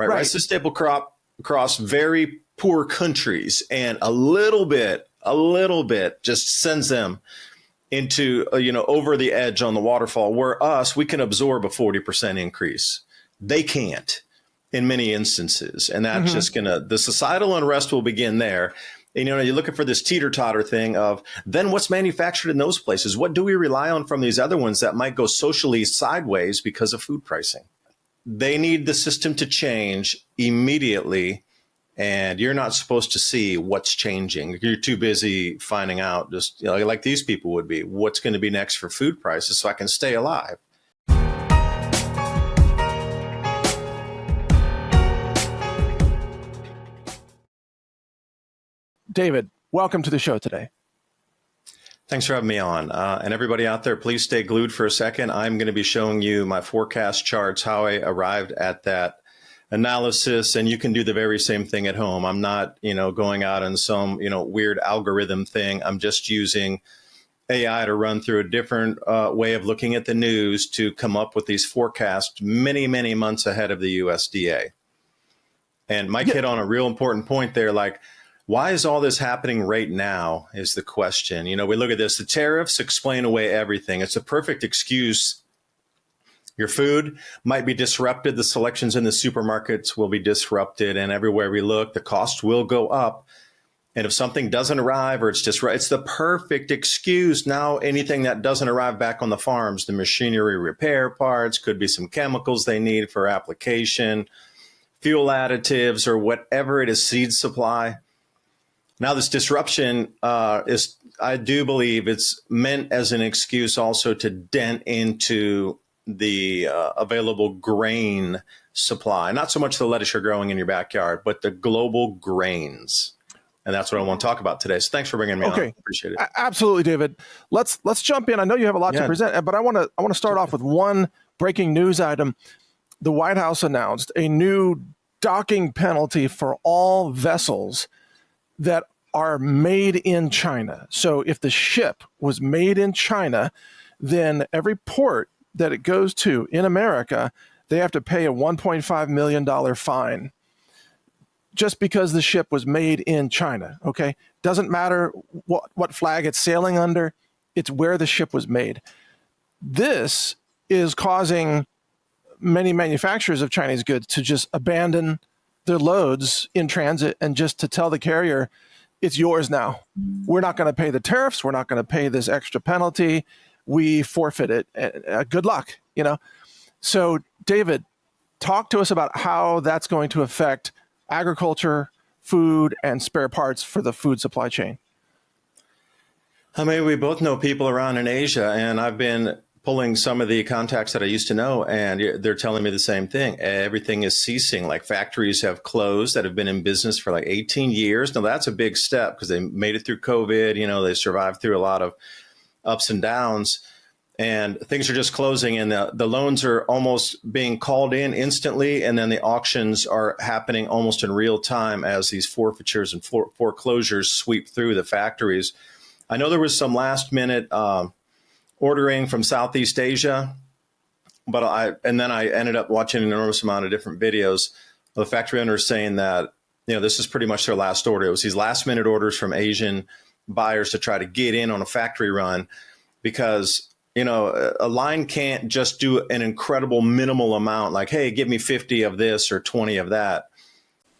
right? Rice is a staple crop across very poor countries, and a little bit just sends them into, over the edge on the waterfall, where we can absorb a 40% increase. They can't in many instances. And that's just the societal unrest will begin there. And, you're looking for this teeter-totter thing of then what's manufactured in those places? What do we rely on from these other ones that might go socially sideways because of food pricing? They need the system to change immediately. And you're not supposed to see what's changing. You're too busy finding out, just like these people would be, what's going to be next for food prices so I can stay alive. David, welcome to the show today. Thanks for having me on. And everybody out there, please stay glued for a second. I'm going to be showing you my forecast charts, how I arrived at that analysis, and you can do the very same thing at home. I'm not, going out on some, weird algorithm thing. I'm just using AI to run through a different way of looking at the news to come up with these forecasts many, many months ahead of the USDA. And Mike hit on a real important point there, like, why is all this happening right now is the question. We look at this, the tariffs explain away everything. It's a perfect excuse. Your food might be disrupted. The selections in the supermarkets will be disrupted. And everywhere we look, the cost will go up. And if something doesn't arrive or it's the perfect excuse. Now, anything that doesn't arrive back on the farms, the machinery repair parts, could be some chemicals they need for application, fuel additives, or whatever it is, seed supply. Now, this disruption I do believe it's meant as an excuse also to dent into the available grain supply, not so much the lettuce you're growing in your backyard, but the global grains. And that's what I want to talk about today. So thanks for bringing me on. Appreciate it. Absolutely, David. Let's jump in. I know you have a lot to present, but I want to start off with one breaking news item. The White House announced a new docking penalty for all vessels that are made in China. So if the ship was made in China, then every port that it goes to in America, they have to pay a $1.5 million fine just because the ship was made in China, okay? Doesn't matter what flag it's sailing under, it's where the ship was made. This is causing many manufacturers of Chinese goods to just abandon their loads in transit and just to tell the carrier, it's yours now. We're not going to pay the tariffs. We're not going to pay this extra penalty. We forfeit it. Good luck, So, David, talk to us about how that's going to affect agriculture, food, and spare parts for the food supply chain. I mean, we both know people around in Asia, and I've been pulling some of the contacts that I used to know, and they're telling me the same thing. Everything is ceasing. Like factories have closed that have been in business for like 18 years. Now, that's a big step because they made it through COVID. They survived through a lot of ups and downs, and things are just closing, and the loans are almost being called in instantly, and then the auctions are happening almost in real time as these forfeitures and foreclosures sweep through the factories. I know there was some last minute ordering from Southeast Asia, but then I ended up watching an enormous amount of different videos of the factory owners saying that this is pretty much their last order. It was these last minute orders from Asian buyers to try to get in on a factory run because, a line can't just do an incredible minimal amount like, hey, give me 50 of this or 20 of that.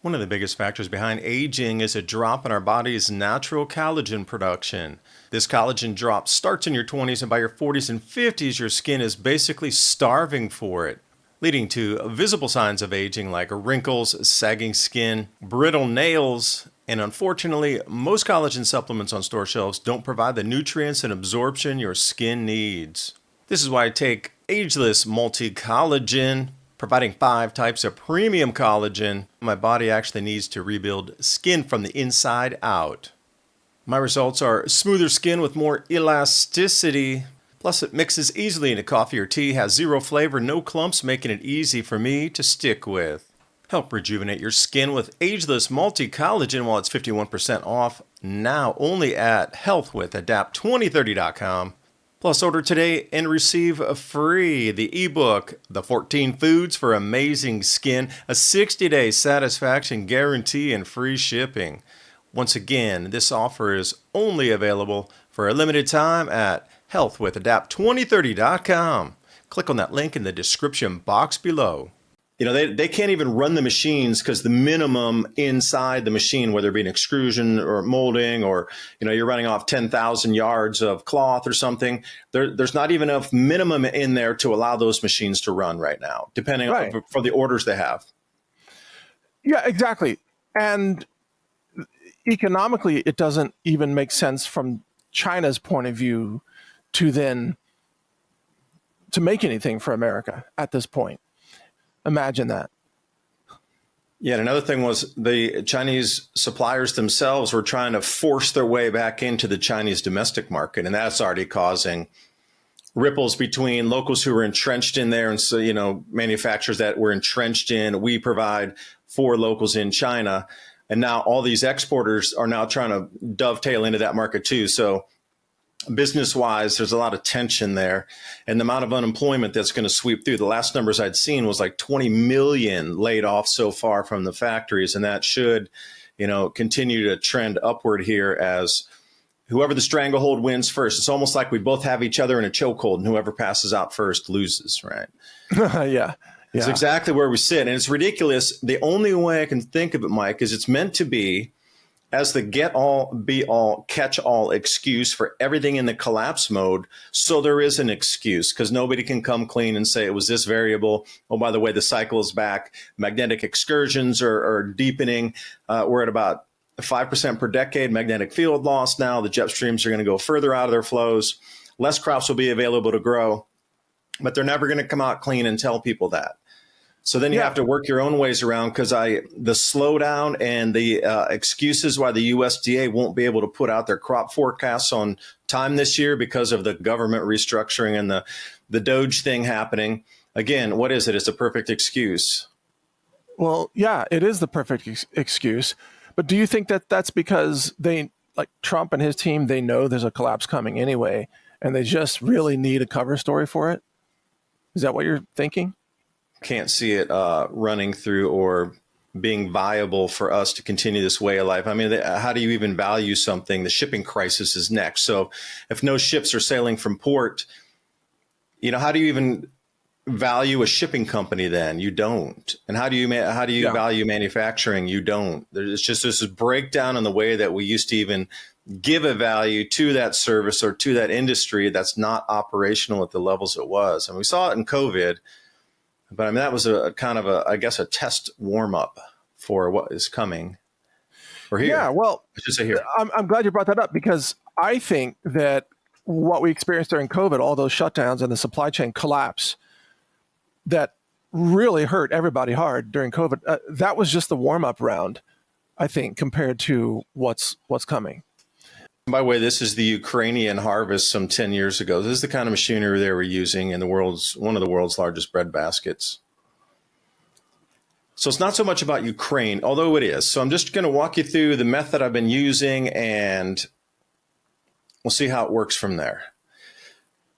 One of the biggest factors behind aging is a drop in our body's natural collagen production. This collagen drop starts in your 20s, and by your 40s and 50s, your skin is basically starving for it, leading to visible signs of aging like wrinkles, sagging skin, brittle nails, and unfortunately, most collagen supplements on store shelves don't provide the nutrients and absorption your skin needs. This is why I take Ageless Multi-Collagen, providing 5 types of premium collagen. My body actually needs to rebuild skin from the inside out. My results are smoother skin with more elasticity. Plus, it mixes easily into coffee or tea, has zero flavor, no clumps, making it easy for me to stick with. Help rejuvenate your skin with Ageless Multi-Collagen while it's 51% off now only at healthwithadapt2030.com. Plus, order today and receive free the ebook, The 14 Foods for Amazing Skin, a 60-day satisfaction guarantee and free shipping. Once again, this offer is only available for a limited time at healthwithadapt2030.com. Click on that link in the description box below. They can't even run the machines because the minimum inside the machine, whether it be an extrusion or molding or, you're running off 10,000 yards of cloth or something, there's not even enough minimum in there to allow those machines to run right now, depending on for the orders they have. Yeah, exactly. And economically, it doesn't even make sense from China's point of view to make anything for America at this point. Imagine that. Yeah, and another thing was the Chinese suppliers themselves were trying to force their way back into the Chinese domestic market, and that's already causing ripples between locals who were entrenched in there and manufacturers that were entrenched in we provide for locals in China, and now all these exporters are now trying to dovetail into that market too. So business-wise, there's a lot of tension there, and the amount of unemployment that's going to sweep through. The last numbers I'd seen was like 20 million laid off so far from the factories, and that should, continue to trend upward here as whoever the stranglehold wins first. It's almost like we both have each other in a chokehold, and whoever passes out first loses, right? Yeah. It's exactly where we sit, and it's ridiculous. The only way I can think of it, Mike, is it's meant to be as the get all, be all, catch all excuse for everything in the collapse mode. So there is an excuse because nobody can come clean and say it was this variable. Oh, by the way, the cycle is back. Magnetic excursions are deepening. We're at about 5% per decade magnetic field loss now. The jet streams are going to go further out of their flows. Less crops will be available to grow, but they're never going to come out clean and tell people that. So then you have to work your own ways around because the slowdown and the excuses why the USDA won't be able to put out their crop forecasts on time this year because of the government restructuring and the Doge thing happening. Again, what is it? It's a perfect excuse. Well, yeah, it is the perfect excuse. But do you think that that's because like Trump and his team, they know there's a collapse coming anyway, and they just really need a cover story for it? Is that what you're thinking? Can't see it running through or being viable for us to continue this way of life. I mean, how do you even value something? The shipping crisis is next. So if no ships are sailing from port, how do you even value a shipping company then? You don't. And how do you value manufacturing? You don't. There's just this breakdown in the way that we used to even give a value to that service or to that industry that's not operational at the levels it was. And we saw it in COVID. But I mean, that was a kind of a test warm up for what is coming. Or here. Yeah, well, I should say here. I'm glad you brought that up because I think that what we experienced during COVID, all those shutdowns and the supply chain collapse that really hurt everybody hard during COVID, that was just the warm up round, I think, compared to what's coming. By the way, this is the Ukrainian harvest some 10 years ago. This is the kind of machinery they were using in one of the world's largest bread baskets. So it's not so much about Ukraine, although it is. So I'm just going to walk you through the method I've been using, and we'll see how it works from there.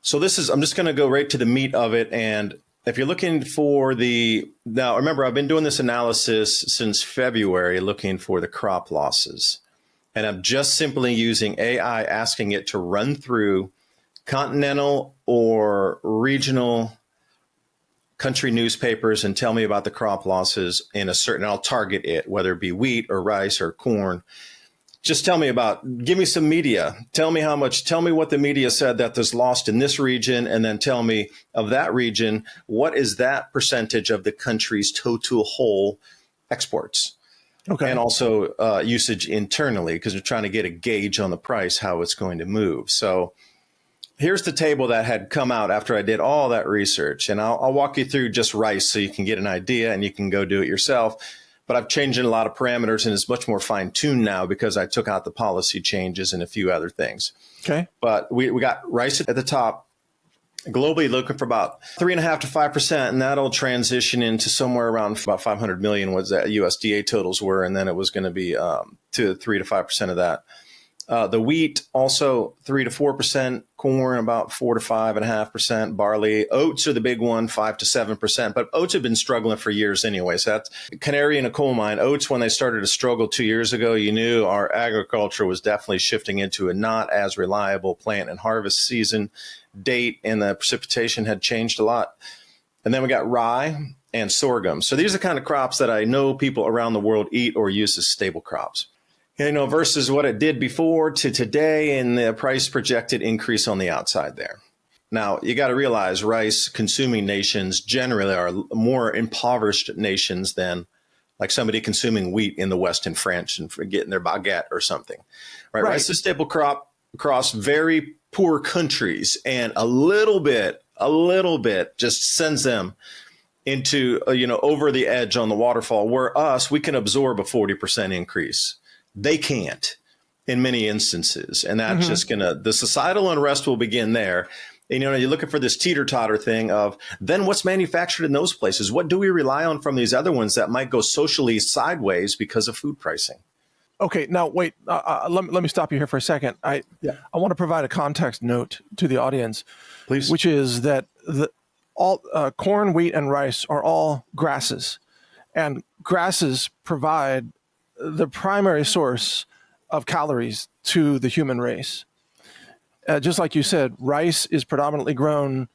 So I'm just going to go right to the meat of it. And if you're looking for now remember, I've been doing this analysis since February, looking for the crop losses. And I'm just simply using AI, asking it to run through continental or regional country newspapers and tell me about the crop losses in I'll target it, whether it be wheat or rice or corn. Just give me some media. Tell me how much, tell me what the media said that was lost in this region, and then tell me of that region, what is that percentage of the country's total whole exports? Okay. And also usage internally, because we're trying to get a gauge on the price, how it's going to move. So here's the table that had come out after I did all that research. And I'll walk you through just rice so you can get an idea and you can go do it yourself. But I've changed in a lot of parameters and it's much more fine-tuned now because I took out the policy changes and a few other things. Okay. But we got rice at the top. Globally looking for about 3.5% to 5%, and that'll transition into somewhere around about 500 million was that USDA totals were, and then it was going to be to 3 to 5% of that. The wheat also 3 to 4%, corn about 4 to 5.5%, barley, oats are the big one, 5 to 7%. But oats have been struggling for years anyway. So that's canary in a coal mine. Oats, when they started to struggle 2 years ago, you knew our agriculture was definitely shifting into a not as reliable plant and harvest season date, and the precipitation had changed a lot. And then we got rye and sorghum. So these are the kind of crops that I know people around the world eat or use as staple crops. Versus what it did before to today, and the price projected increase on the outside there. Now, you got to realize rice consuming nations generally are more impoverished nations than like somebody consuming wheat in the West in France and getting their baguette or something. Right? Rice is a staple crop across very poor countries, and a little bit just sends them into, over the edge on the waterfall, where we can absorb a 40% increase. They can't in many instances. And that's just the societal unrest will begin there. And, you're looking for this teeter-totter thing of then what's manufactured in those places? What do we rely on from these other ones that might go socially sideways because of food pricing? Okay, now wait, let me stop you here for a second. I want to provide a context note to the audience, please, which is that all corn, wheat, and rice are all grasses, and grasses provide the primary source of calories to the human race. Just like you said, rice is predominantly grown,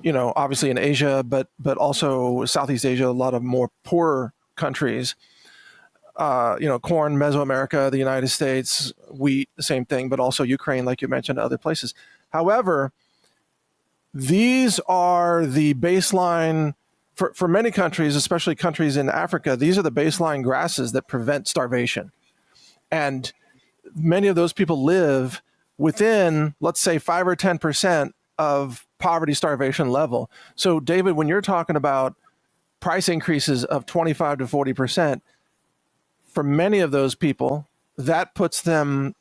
obviously in Asia, but also Southeast Asia, a lot of more poorer countries. Corn, Mesoamerica, the United States, wheat, the same thing, but also Ukraine, like you mentioned, other places. However, these are the baseline for many countries, especially countries in Africa. These are the baseline grasses that prevent starvation. And many of those people live within, let's say, 5 or 10% of poverty starvation level. So, David, when you're talking about price increases of 25 to 40%, for many of those people, that puts them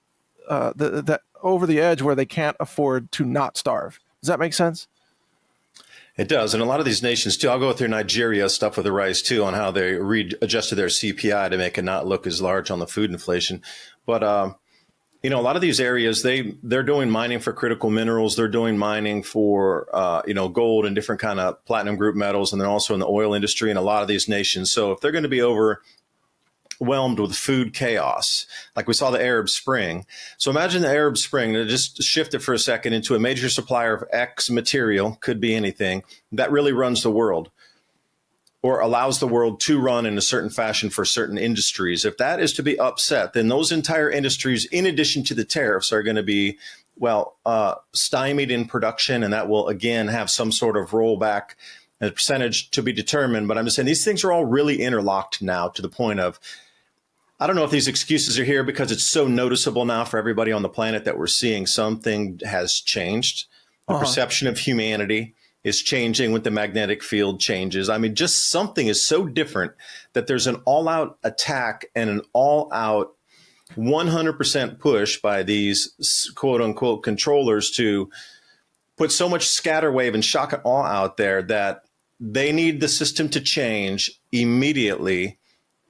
that over the edge where they can't afford to not starve. Does that make sense? It does. And a lot of these nations, too, I'll go through Nigeria stuff with the rice, too, on how they readjusted their CPI to make it not look as large on the food inflation. But, a lot of these areas, they're doing mining for critical minerals. They're doing mining for, gold and different kind of platinum group metals. And they're also in the oil industry in a lot of these nations. So if they're going to be overwhelmed with food chaos, like we saw the Arab Spring. So imagine the Arab Spring, to just shift it for a second into a major supplier of X material, could be anything, that really runs the world or allows the world to run in a certain fashion for certain industries. If that is to be upset, then those entire industries, in addition to the tariffs, are going to be, stymied in production, and that will, again, have some sort of rollback, a percentage to be determined. But I'm just saying these things are all really interlocked now, to the point of, I don't know if these excuses are here because it's so noticeable now for everybody on the planet that we're seeing something has changed. The perception of humanity is changing with the magnetic field changes. I mean, just something is so different that there's an all-out attack and an all-out 100% push by these quote-unquote controllers to put so much scatter wave and shock and awe out there that they need the system to change immediately.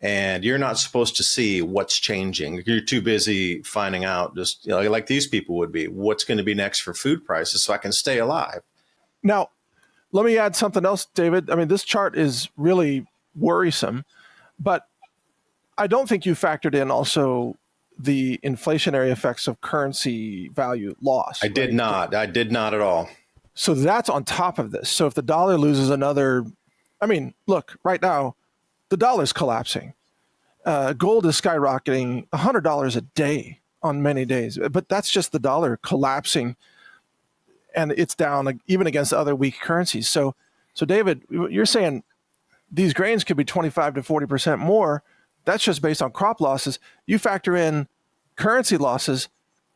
And you're not supposed to see what's changing. You're too busy finding out, just like these people would be, what's going to be next for food prices so I can stay alive. Now, let me add something else, David. I mean, this chart is really worrisome, but I don't think you factored in also the inflationary effects of currency value loss. I did not at all. So that's on top of this. So if the dollar loses another, look, right now, the dollar's collapsing. Gold is skyrocketing $100 a day on many days, but that's just the dollar collapsing, and it's down even against other weak currencies. So David, you're saying these grains could be 25 to 40% more. That's just based on crop losses. You factor in currency losses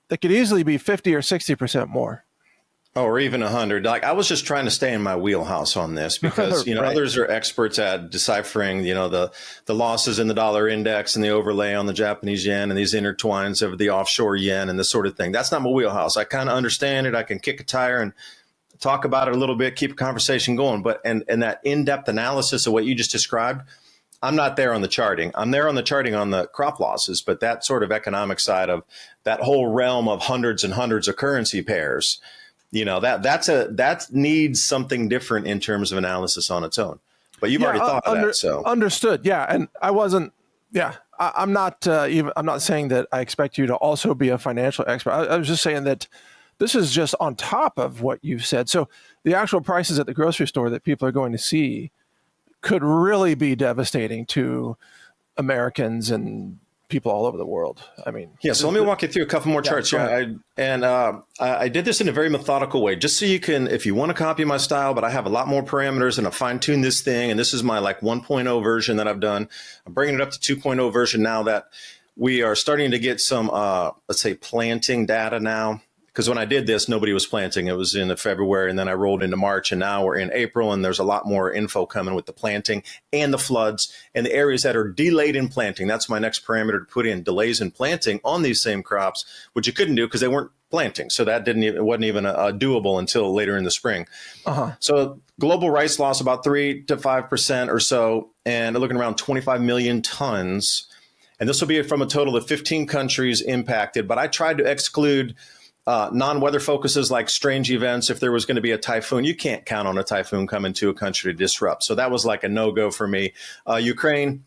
that could easily be 50 or 60% more. Oh, or even 100. Like, I was just trying to stay in my wheelhouse on this because, Right. Others are experts at deciphering, the losses in the dollar index and the overlay on the Japanese yen and these intertwines of the offshore yen and this sort of thing. That's not my wheelhouse. I kind of understand it. I can kick a tire and talk about it a little bit, keep a conversation going. But and that in-depth analysis of what you just described, I'm not there on the charting. I'm there on the charting on the crop losses, but that sort of economic side of that whole realm of hundreds and hundreds of currency pairs, that needs something different in terms of analysis on its own. But you've already thought of that, so understood. Yeah, and I wasn't. Yeah, I'm not even. I'm not saying that I expect you to also be a financial expert. I was just saying that this is just on top of what you've said. So the actual prices at the grocery store that people are going to see could really be devastating to Americans and people all over the world. I mean, yeah. So let me walk you through a couple more charts. Yeah, I did this in a very methodical way, just so you can, if you want to copy my style. But I have a lot more parameters, and I fine-tuned this thing. And this is my like 1.0 version that I've done. I'm bringing it up to 2.0 version now that we are starting to get some, let's say, planting data now. Because when I did this, nobody was planting. It was in February, and then I rolled into March, and now we're in April, and there's a lot more info coming with the planting and the floods and the areas that are delayed in planting. That's my next parameter to put in, delays in planting on these same crops, which you couldn't do because they weren't planting. So that wasn't even doable until later in the spring. So global rice loss about 3 to 5% or so, and looking around 25 million tons. And this will be from a total of 15 countries impacted. But I tried to exclude non-weather focuses like strange events. If there was going to be a typhoon, you can't count on a typhoon coming to a country to disrupt. So that was like a no-go for me. Ukraine,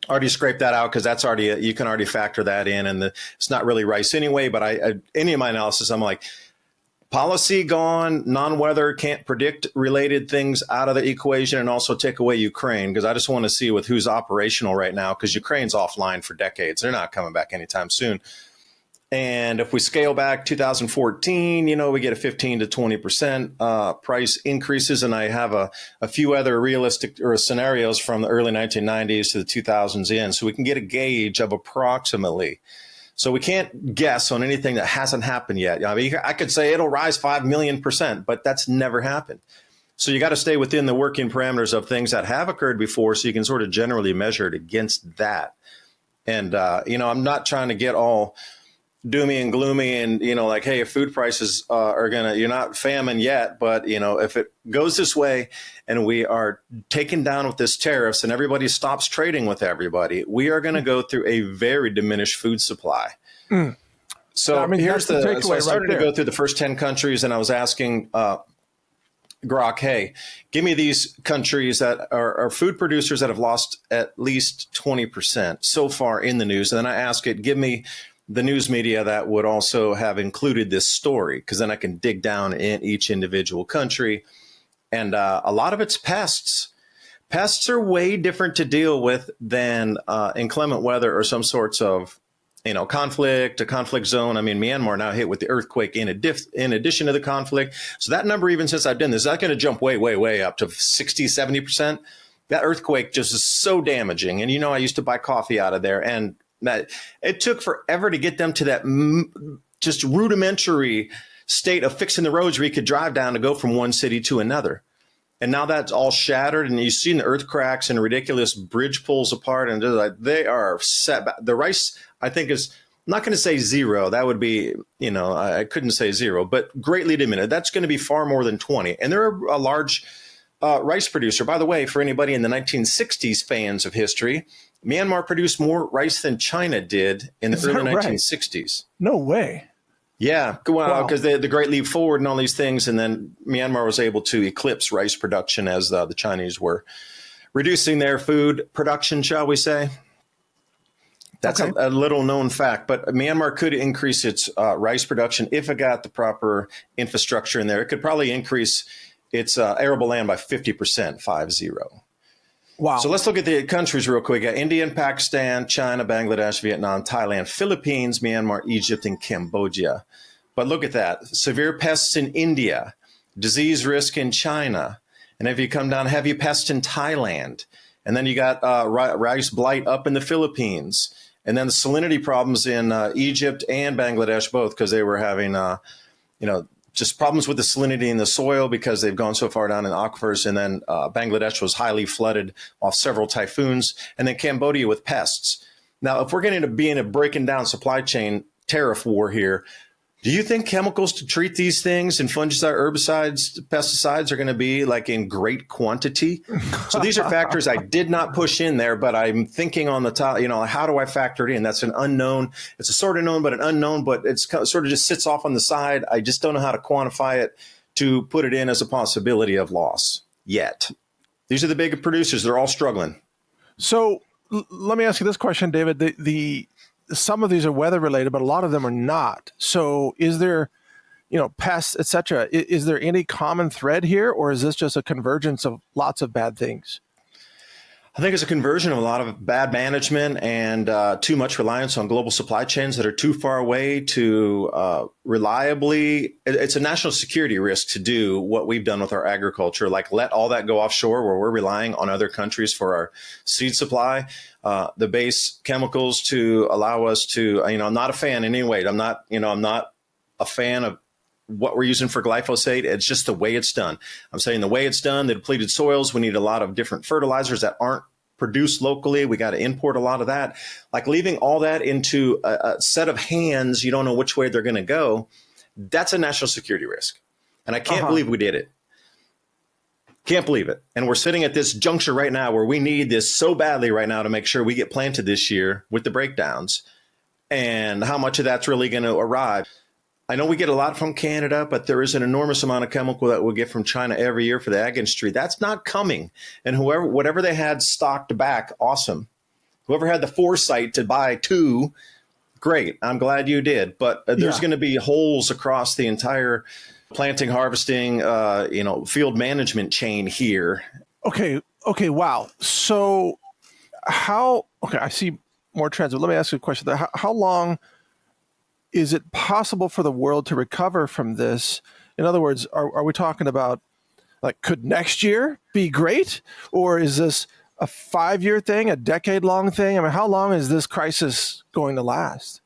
already scraped that out because that's already, you can already factor that in. And it's not really rice anyway. But any of my analysis, I'm like, policy gone, non-weather, can't predict related things out of the equation, and also take away Ukraine, because I just want to see with who's operational right now, because Ukraine's offline for decades. They're not coming back anytime soon. And if we scale back 2014, we get a 15 to 20% price increases. And I have a few other realistic scenarios from the early 1990s to the 2000s in. So we can get a gauge of approximately. So we can't guess on anything that hasn't happened yet. I mean, I could say it'll rise 5 million %, but that's never happened. So you got to stay within the working parameters of things that have occurred before, so you can sort of generally measure it against that. And, I'm not trying to get all doomy and gloomy and, like, hey, if food prices you're not famine yet, but, if it goes this way and we are taken down with this tariffs and everybody stops trading with everybody, we are going to go through a very diminished food supply. So here's so I started to go through the first 10 countries, and I was asking GROK, hey, give me these countries that are food producers that have lost at least 20% so far in the news. And then I ask it, give me the news media that would also have included this story, because then I can dig down in each individual country. And a lot of it's pests. Pests are way different to deal with than inclement weather or some sorts of, conflict, a conflict zone. I mean, Myanmar now hit with the earthquake in addition to the conflict. So that number, even since I've done this, is not going to jump way, way, way up to 60, 70%. That earthquake just is so damaging. And, I used to buy coffee out of there, and that it took forever to get them to that just rudimentary state of fixing the roads where you could drive down to go from one city to another. And now that's all shattered, and you've seen the earth cracks and ridiculous bridge pulls apart, and they are set back. The rice, I think, is, I'm not going to say zero. That would be, I couldn't say zero, but greatly diminished. That's going to be far more than 20. And they're a large rice producer. By the way, for anybody in the 1960s fans of history, Myanmar produced more rice than China did in the early 1960s. No way. Yeah, well, because the Great Leap Forward and all these things, and then Myanmar was able to eclipse rice production as the Chinese were reducing their food production, shall we say. That's a little known fact, but Myanmar could increase its rice production if it got the proper infrastructure in there. It could probably increase its arable land by 50%, 50. Wow. So let's look at the countries real quick. India and Pakistan, China, Bangladesh, Vietnam, Thailand, Philippines, Myanmar, Egypt, and Cambodia. But look at that. Severe pests in India, disease risk in China. And if you come down, heavy pests in Thailand. And then you got rice blight up in the Philippines. And then the salinity problems in Egypt and Bangladesh, both, because they were having, just problems with the salinity in the soil because they've gone so far down in aquifers. And then Bangladesh was highly flooded off several typhoons. And then Cambodia with pests. Now, if we're getting to being a breaking down supply chain tariff war here, Do you think chemicals to treat these things and fungicides, herbicides, pesticides are going to be like in great quantity? So these are factors I did not push in there, but I'm thinking on the top, how do I factor it in? That's an unknown. It's a sort of known, but an unknown, but it's sort of just sits off on the side. I just don't know how to quantify it to put it in as a possibility of loss yet. These are the big producers. They're all struggling. So let me ask you this question, David. Some of these are weather related, but a lot of them are not. So is there, pests, et cetera, is there any common thread here, or is this just a convergence of lots of bad things? I think it's a conversion of a lot of bad management and too much reliance on global supply chains that are too far away to reliably. It's a national security risk to do what we've done with our agriculture, like let all that go offshore where we're relying on other countries for our seed supply. The base chemicals to allow us to, I'm not a fan in any way. I'm not a fan of what we're using for glyphosate. It's just the way it's done. I'm saying the way it's done, the depleted soils, we need a lot of different fertilizers that aren't produced locally. We got to import a lot of that. Like leaving all that into a set of hands, you don't know which way they're going to go. That's a national security risk. And I can't believe we did it. Can't believe it. And we're sitting at this juncture right now where we need this so badly right now to make sure we get planted this year with the breakdowns, and how much of that's really going to arrive. I know we get a lot from Canada, but there is an enormous amount of chemical that we'll get from China every year for the ag industry. That's not coming. And whatever they had stocked back, awesome. Whoever had the foresight to buy two, great. I'm glad you did. But there's going to be holes across the entire planting, harvesting, field management chain here. Okay. Wow. So I see more trends, but let me ask you a question. How long is it possible for the world to recover from this? In other words, are we talking about, like, could next year be great? Or is this a 5-year thing, a decade-long thing? I mean, how long is this crisis going to last?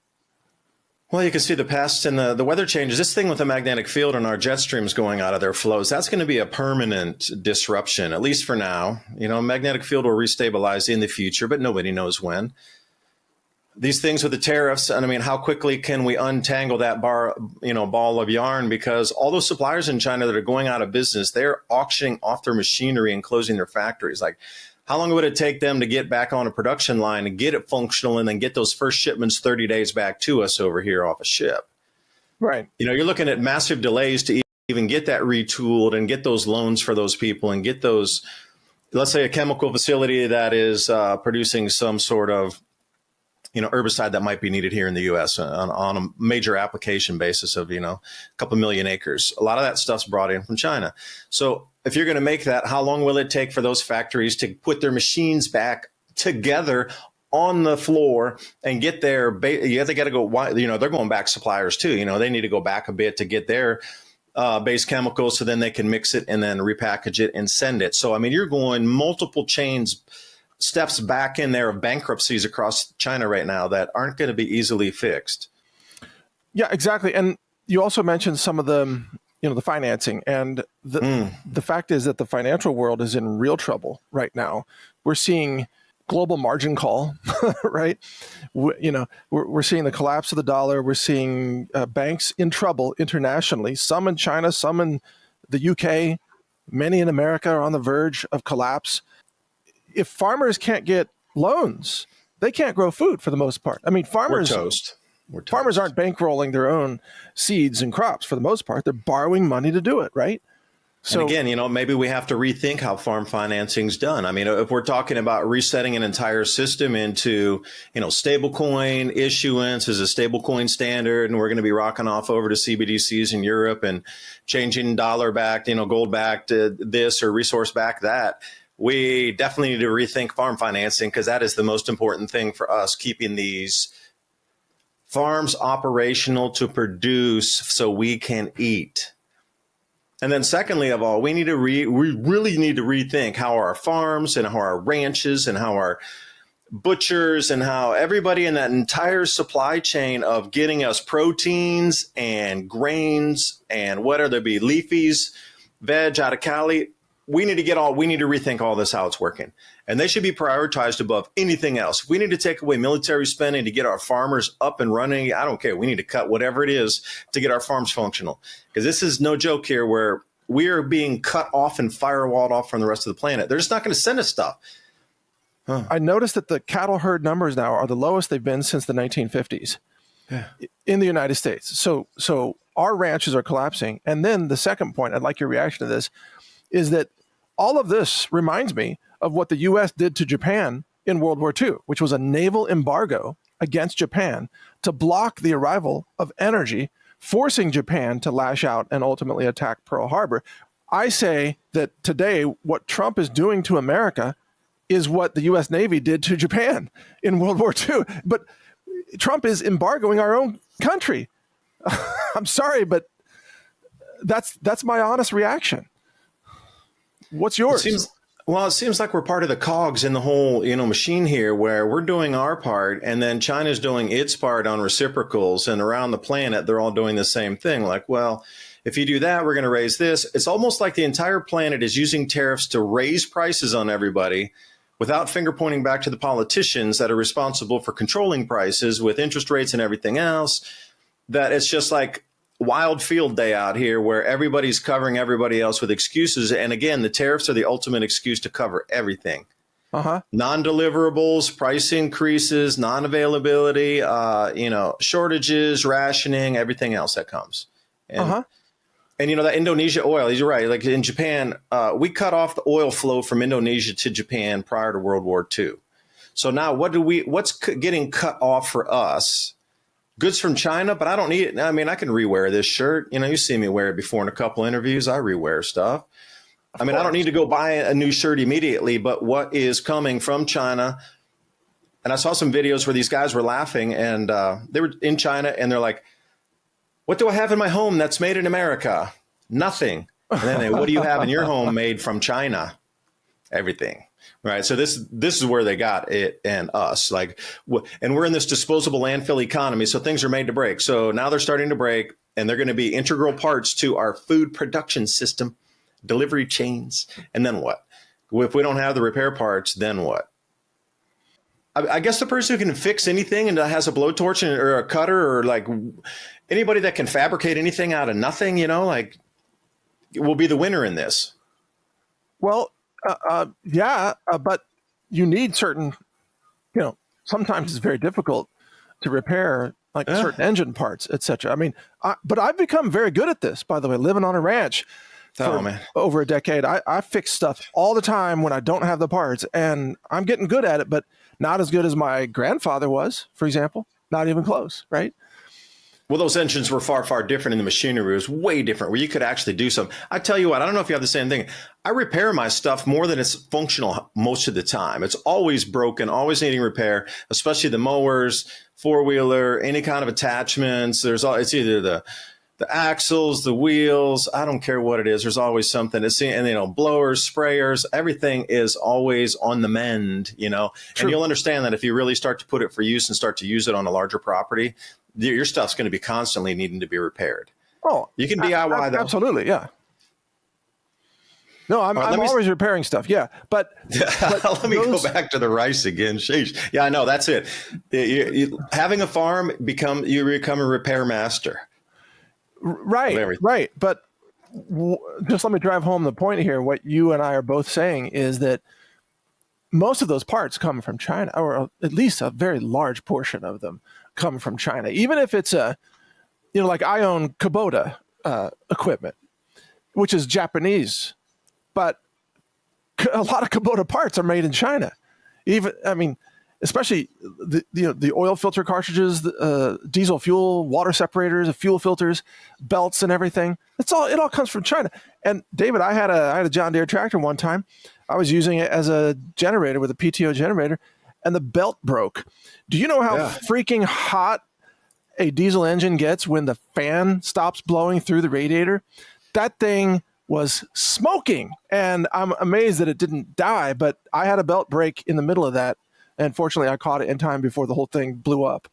Well, you can see the pests and the weather changes. This thing with the magnetic field and our jet streams going out of their flows, that's going to be a permanent disruption, at least for now. Magnetic field will restabilize in the future, but nobody knows when. These things with the tariffs, and I mean, how quickly can we untangle that ball of yarn? Because all those suppliers in China that are going out of business, they're auctioning off their machinery and closing their factories. Like, how long would it take them to get back on a production line and get it functional and then get those first shipments 30 days back to us over here off a ship? Right. You're looking at massive delays to even get that retooled and get those loans for those people and get those, let's say a chemical facility that is producing some sort of herbicide that might be needed here in the U.S. on a major application basis of, a couple million acres. A lot of that stuff's brought in from China. So if you're going to make that, how long will it take for those factories to put their machines back together on the floor and get their, they got to go, they're going back suppliers too. They need to go back a bit to get their base chemicals so then they can mix it and then repackage it and send it. So, I mean, you're going multiple steps back in there of bankruptcies across China right now that aren't going to be easily fixed. Yeah, exactly. And you also mentioned some of the, the financing, and the fact is that the financial world is in real trouble right now. We're seeing global margin call, right? We're seeing the collapse of the dollar. We're seeing banks in trouble internationally, some in China, some in the UK, many in America are on the verge of collapse. If farmers can't get loans, they can't grow food for the most part. I mean, farmers We're toast. Farmers aren't bankrolling their own seeds and crops for the most part. They're borrowing money to do it, right? So and again, maybe we have to rethink how farm financing's done. I mean, if we're talking about resetting an entire system into, stablecoin issuance as a stablecoin standard, and we're going to be rocking off over to CBDCs in Europe and changing dollar backed, gold backed this or resource backed that. We definitely need to rethink farm financing, because that is the most important thing for us, keeping these farms operational to produce so we can eat. And then secondly of all, we really need to rethink how our farms and how our ranches and how our butchers and how everybody in that entire supply chain of getting us proteins and grains and whether there be leafies, veg out of Cali, we need to rethink all this, how it's working. and they should be prioritized above anything else. If we need to take away military spending to get our farmers up and running, I don't care. We need to cut whatever it is to get our farms functional, because this is no joke here where we are being cut off and firewalled off from the rest of the planet. They're just not going to send us stuff. I noticed that the cattle herd numbers now are the lowest they've been since the 1950s in the United States. So our ranches are collapsing. And then the second point, I'd like your reaction to this, is that all of this reminds me of what the U.S. did to Japan in World War II, which was a naval embargo against Japan to block the arrival of energy, forcing Japan to lash out and ultimately attack Pearl Harbor. I say that today, what Trump is doing to America is what the U.S. Navy did to Japan in World War II. But Trump is embargoing our own country. I'm sorry, but that's my honest reaction. What's yours? It seems like we're part of the cogs in the whole, machine here, where we're doing our part and then China's doing its part on reciprocals, and around the planet, they're all doing the same thing. Like, well, if you do that, we're going to raise this. It's almost like the entire planet is using tariffs to raise prices on everybody without finger pointing back to the politicians that are responsible for controlling prices with interest rates and everything else. That it's just like wild field day out here where everybody's covering everybody else with excuses. And again, the tariffs are the ultimate excuse to cover everything. Non-deliverables, price increases, non-availability, shortages, rationing, everything else that comes. And that Indonesia oil, you're right. Like in Japan, we cut off the oil flow from Indonesia to Japan prior to World War II. So now what's getting cut off for us? Goods from China, but I don't need it. I mean, I can rewear this shirt. You see me wear it before in a couple interviews. I rewear stuff. I don't need to go buy a new shirt immediately, but what is coming from China? And I saw some videos where these guys were laughing, and they were in China, and they're like, what do I have in my home that's made in America? Nothing. And then what do you have in your home made from China? Everything. Right. So this is where they got it and us. And we're in this disposable landfill economy. So things are made to break. So now they're starting to break, and they're going to be integral parts to our food production system, delivery chains. And then what? If we don't have the repair parts, then what? I guess the person who can fix anything and has a blowtorch or a cutter, or like anybody that can fabricate anything out of nothing, will be the winner in this. Well, but you need certain, sometimes it's very difficult to repair certain engine parts, etc. But I've become very good at this, by the way, living on a ranch for over a decade. I fix stuff all the time when I don't have the parts, and I'm getting good at it, but not as good as my grandfather was, for example. Not even close, right? Well, those engines were far, far different, and the machinery was way different, where you could actually do something. I tell you what, I don't know if you have the same thing. I repair my stuff more than it's functional most of the time. It's always broken, always needing repair, especially the mowers, four-wheeler, any kind of attachments. It's either the axles, the wheels. I don't care what it is. There's always something. And blowers, sprayers, everything is always on the mend. True. And you'll understand that if you really start to put it for use and start to use it on a larger property, your stuff's going to be constantly needing to be repaired. Oh, you can DIY though. Absolutely, yeah. No, I'm always repairing stuff. Yeah, but let me go back to the rice again. Sheesh. Yeah, I know that's it. Having a farm, you become a repair master. Right. But just let me drive home the point here. What you and I are both saying is that most of those parts come from China, or at least a very large portion of them come from China. Even if it's like I own Kubota equipment, which is Japanese, but a lot of Kubota parts are made in China. Especially the oil filter cartridges, diesel fuel, water separators, fuel filters, belts, and everything. It all comes from China. And David, I had a John Deere tractor one time. I was using it as a generator with a PTO generator, and the belt broke. Do you know how freaking hot a diesel engine gets when the fan stops blowing through the radiator? That thing was smoking, and I'm amazed that it didn't die, but I had a belt break in the middle of that. And fortunately, I caught it in time before the whole thing blew up.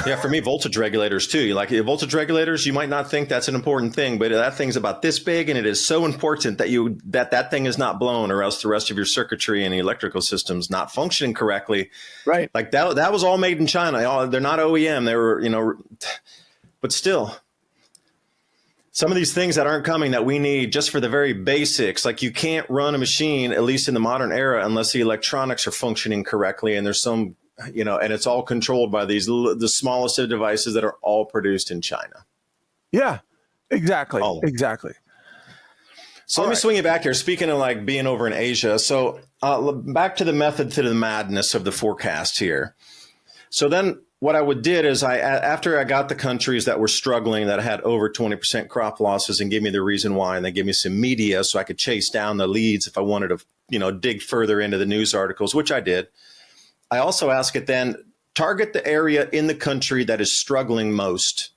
Yeah, for me, voltage regulators too. Like voltage regulators, you might not think that's an important thing, but that thing's about this big, and it is so important that that thing is not blown, or else the rest of your circuitry and the electrical system's not functioning correctly. Right. Like that was all made in China. They're not OEM. They were, but still, some of these things that aren't coming that we need just for the very basics. Like you can't run a machine, at least in the modern era, unless the electronics are functioning correctly, and there's some. And it's all controlled by the smallest of devices that are all produced in China. Yeah, exactly. Exactly. So let me swing it back here. Speaking of like being over in Asia. So back to the method to the madness of the forecast here. So then what I did is after I got the countries that were struggling, that had over 20% crop losses, and gave me the reason why, and they gave me some media so I could chase down the leads if I wanted to, dig further into the news articles, which I did. I also ask it then, target the area in the country that is struggling most,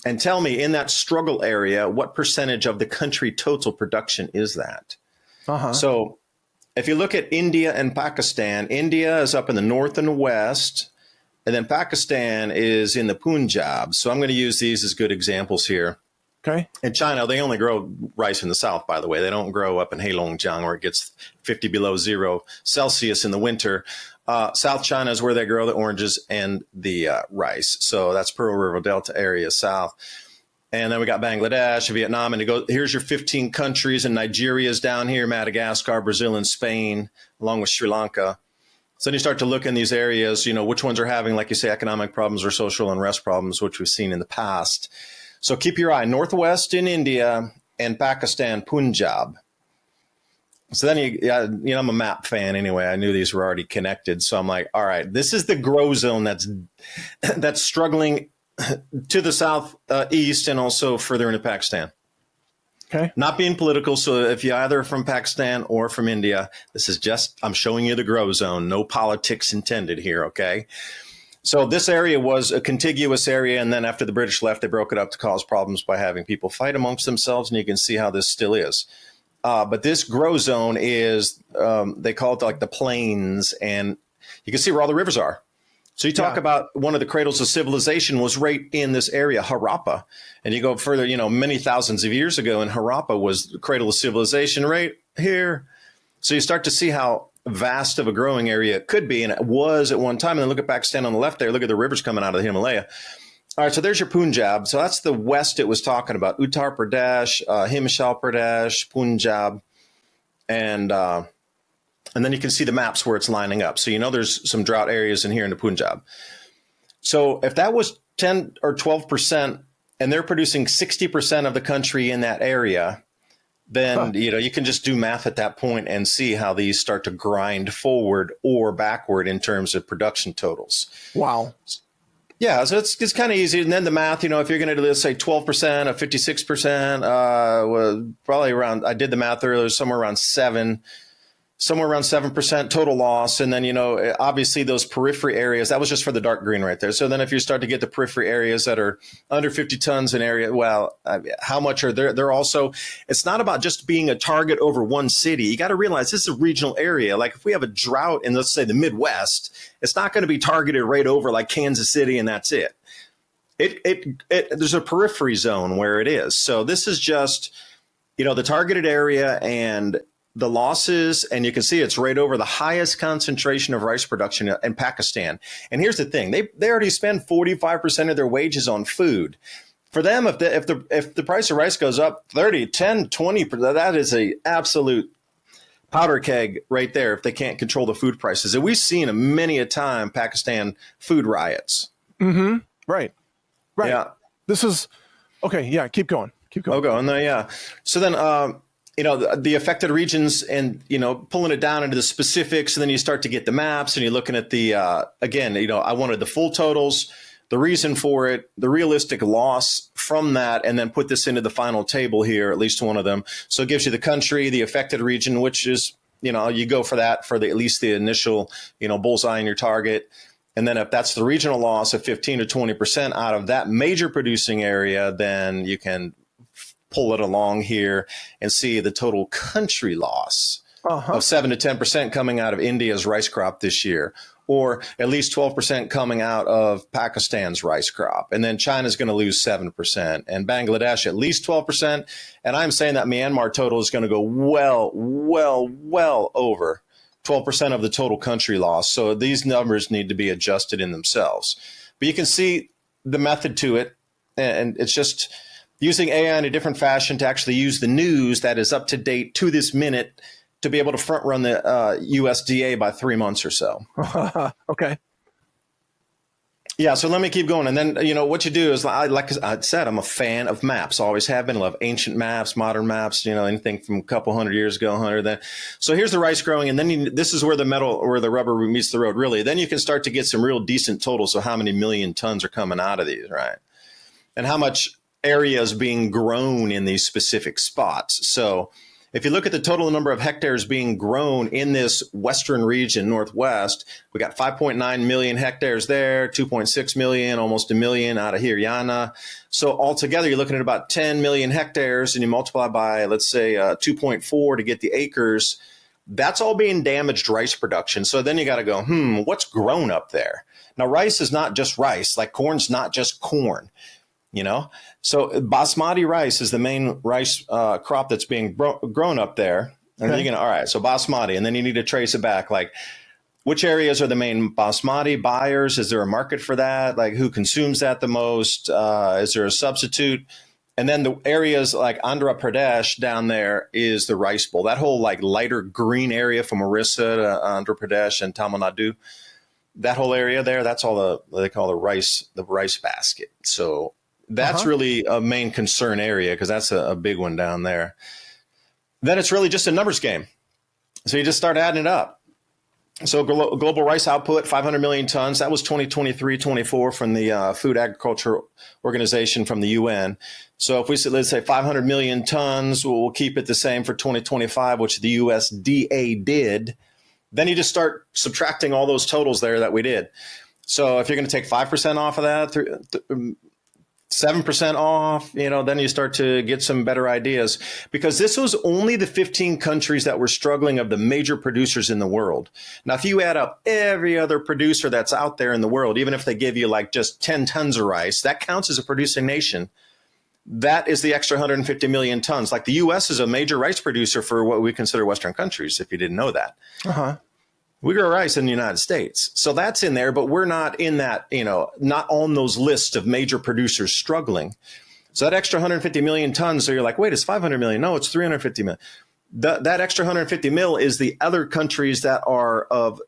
and tell me in that struggle area, what percentage of the country total production is that? So if you look at India and Pakistan, India is up in the north and the west, and then Pakistan is in the Punjab. So I'm going to use these as good examples here. Okay. In China, they only grow rice in the south, by the way. They don't grow up in Heirloom where it gets 50 below 0 Celsius in the winter. South China is where they grow the oranges and the rice. So that's Pearl River Delta area south. And then we got Bangladesh, Vietnam, and here's your 15 countries, and Nigeria's down here, Madagascar, Brazil, and Spain, along with Sri Lanka. So then you start to look in these areas, which ones are having, like you say, economic problems or social unrest problems, which we've seen in the past. So keep your eye northwest in India and Pakistan, Punjab. So then I'm a map fan anyway. I knew these were already connected. So I'm like, all right, this is the grow zone that's struggling to the south east and also further into Pakistan. Okay. Not being political. So if you're either from Pakistan or from India, this is just, I'm showing you the grow zone. No politics intended here. Okay. So this area was a contiguous area, and then after the British left, they broke it up to cause problems by having people fight amongst themselves, and you can see how this still is. But this grow zone is, they call it like the plains, and you can see where all the rivers are. So you talk about one of the cradles of civilization was right in this area, Harappa. And you go further, many thousands of years ago, and Harappa was the cradle of civilization right here. So you start to see how vast of a growing area it could be, and it was at one time. And then look at Pakistan on the left there. Look at the rivers coming out of the Himalaya. All right, so there's your Punjab. So that's the west it was talking about. Uttar Pradesh, Himachal Pradesh, Punjab. And then you can see the maps where it's lining up. So there's some drought areas in here in the Punjab. So if that was 10 or 12%, and they're producing 60% of the country in that area, then, you can just do math at that point and see how these start to grind forward or backward in terms of production totals. Wow. Yeah, so it's kind of easy. And then the math, if you're going to do, let's say 12% or 56%, well, probably around, I did the math earlier, somewhere around 7% total loss. And then, obviously those periphery areas, that was just for the dark green right there. So then if you start to get the periphery areas that are under 50 tons in area, well, how much are there? They're also, it's not about just being a target over one city. You got to realize this is a regional area. Like if we have a drought in, let's say, the Midwest, it's not going to be targeted right over like Kansas City and that's it. There's a periphery zone where it is. So this is just, the targeted area and the losses, and you can see it's right over the highest concentration of rice production in Pakistan. And here's the thing, they already spend 45% of their wages on food. For them, if the price of rice goes up 30, 10, 20%, that is a absolute powder keg right there if they can't control the food prices. And we've seen many a time Pakistan food riots. Mm-hmm. Right. Yeah. This is, okay, yeah, keep going. I'll go. And yeah. So then, the affected regions and, pulling it down into the specifics, and then you start to get the maps and you're looking at the, again, I wanted the full totals, the reason for it, the realistic loss from that, and then put this into the final table here, at least one of them. So it gives you the country, the affected region, which is, you go for that for at least the initial, bullseye in your target. And then if that's the regional loss of 15 to 20% out of that major producing area, then you can pull it along here and see the total country loss. of 7 to 10% coming out of India's rice crop this year, or at least 12% coming out of Pakistan's rice crop. And then China's going to lose 7%, and Bangladesh at least 12%. And I'm saying that Myanmar total is going to go well over 12% of the total country loss. So these numbers need to be adjusted in themselves. But you can see the method to it, and it's just using AI in a different fashion to actually use the news that is up to date to this minute to be able to front run the USDA by 3 months or so. Okay. Yeah, so let me keep going. And then, what you do is, like I said, I'm a fan of maps. Always have been. I love ancient maps, modern maps, anything from a couple hundred years ago, 100 then. So here's the rice growing. And then this is where the rubber meets the road, really. Then you can start to get some real decent totals. So how many million tons are coming out of these, right? And how much area is being grown in these specific spots. So if you look at the total number of hectares being grown in this western region, Northwest, we got 5.9 million hectares there, 2.6 million, almost a million out of Haryana. So altogether, you're looking at about 10 million hectares, and you multiply by, let's say, 2.4 to get the acres. That's all being damaged rice production. So then you got to go, what's grown up there? Now, rice is not just rice, like corn's not just corn. So basmati rice is the main rice crop that's being grown up there. And then all right, so basmati, and then you need to trace it back. Like, which areas are the main basmati buyers? Is there a market for that? Like, who consumes that the most? Is there a substitute? And then the areas like Andhra Pradesh down there is the rice bowl. That whole like lighter green area from Orissa to Andhra Pradesh and Tamil Nadu, that whole area there, that's all they call the rice basket. So that's really a main concern area, because that's a big one down there. Then it's really just a numbers game. So you just start adding it up. So global rice output, 500 million tons. That was 2023-24 from the Food Agriculture Organization from the UN. So if we said, let's say 500 million tons, we'll keep it the same for 2025, which the USDA did. Then you just start subtracting all those totals there that we did. So if you're going to take 5% off of that, 7% off, then you start to get some better ideas, because this was only the 15 countries that were struggling of the major producers in the world. Now, if you add up every other producer that's out there in the world, even if they give you like just 10 tons of rice, that counts as a producing nation. That is the extra 150 million tons. Like the U.S. is a major rice producer for what we consider Western countries, if you didn't know that. We grow rice in the United States. So that's in there, but we're not in that, not on those lists of major producers struggling. So that extra 150 million tons, so you're like, wait, it's 500 million. No, it's 350 million. That extra 150 mil is the other countries that are of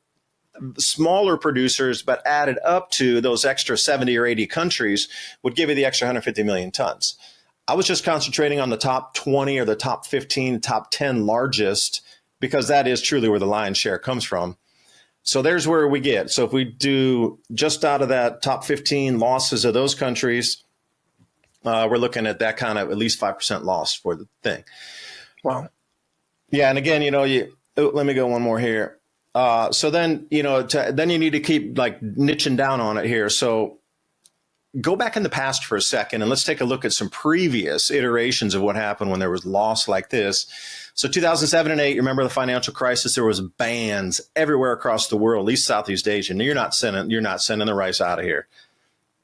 smaller producers, but added up to those extra 70 or 80 countries would give you the extra 150 million tons. I was just concentrating on the top 20 or the top 15, top 10 largest, because that is truly where the lion's share comes from. So there's where we get. So if we do just out of that top 15 losses of those countries, we're looking at that kind of at least 5% loss for the thing. Wow. Yeah. And again, let me go one more here. So then, then you need to keep like niching down on it here. So go back in the past for a second, and let's take a look at some previous iterations of what happened when there was loss like this. So 2007 and 8, remember the financial crisis? There was bans everywhere across the world, at least Southeast Asia. And you're not sending the rice out of here.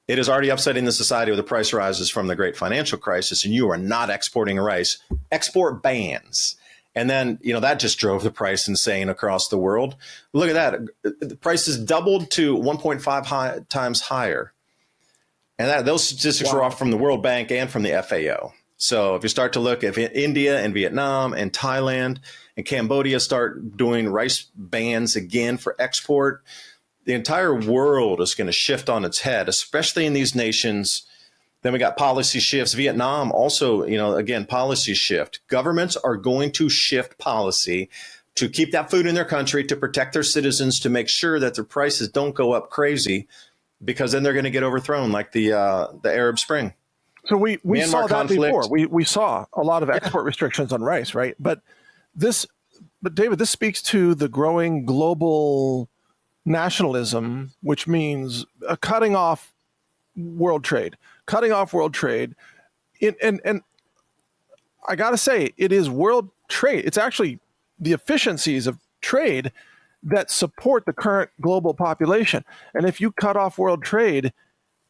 It is already upsetting the society with the price rises from the great financial crisis, and you are not exporting rice. Export bans. And then, that just drove the price insane across the world. Look at that. The prices doubled to 1.5 times higher. And those statistics were off from the World Bank and from the FAO. So if you start to look at India and Vietnam and Thailand and Cambodia start doing rice bans again for export, the entire world is going to shift on its head, especially in these nations. Then we got policy shifts. Vietnam also, again, policy shift. Governments are going to shift policy to keep that food in their country, to protect their citizens, to make sure that their prices don't go up crazy, because then they're going to get overthrown like the Arab Spring. So we saw that before. We saw a lot of export restrictions on rice, right? But David, this speaks to the growing global nationalism, which means cutting off world trade. And I got to say, it is world trade. It's actually the efficiencies of trade that support the current global population. And if you cut off world trade,